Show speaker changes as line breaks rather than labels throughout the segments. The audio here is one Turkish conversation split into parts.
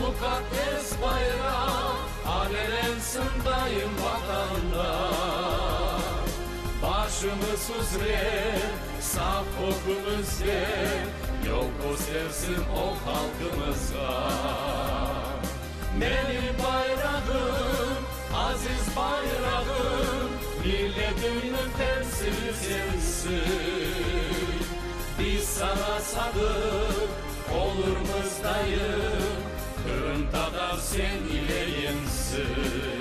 mukaddes bayrak, alevlensin daim vatanda. Başımız üzere, saf kokumuz yer, yol göstersin o halkımıza. Benim bayrağım, aziz bayrağım, milletimin temsili sensin. Biz sana sadık olurmuz dayım, Kırım Tatar sen ile yensin.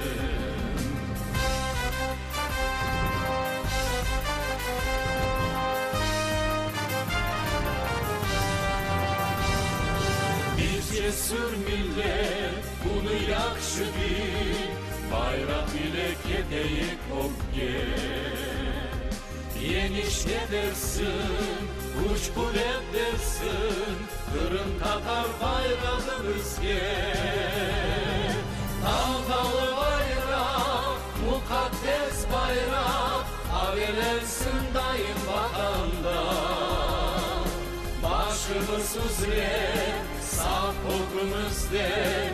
Biz cesur millet bunu yakşı bil, bayrak ile kedeyik ok gel. Yeniş edersin, uç kuvvet dersin, Kırım Tatar bayrağımız gel. Dalgalı bayrak, mukaddes bayrak, avelensin daim vatanda. Başımız üzere, saf kokumuz der,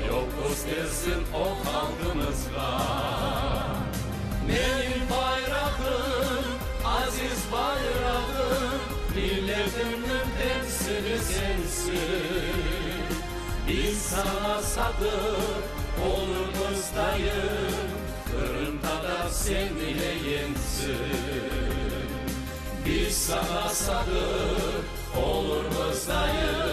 yok göstersin o halkımızga. Benim bayrağım, aziz bayrağım, milletimin temsili sensin. Biz sana sadık olurmuz dayım, Kırım Tatar sen ile yensin. Biz sana sadık olurmuz dayım,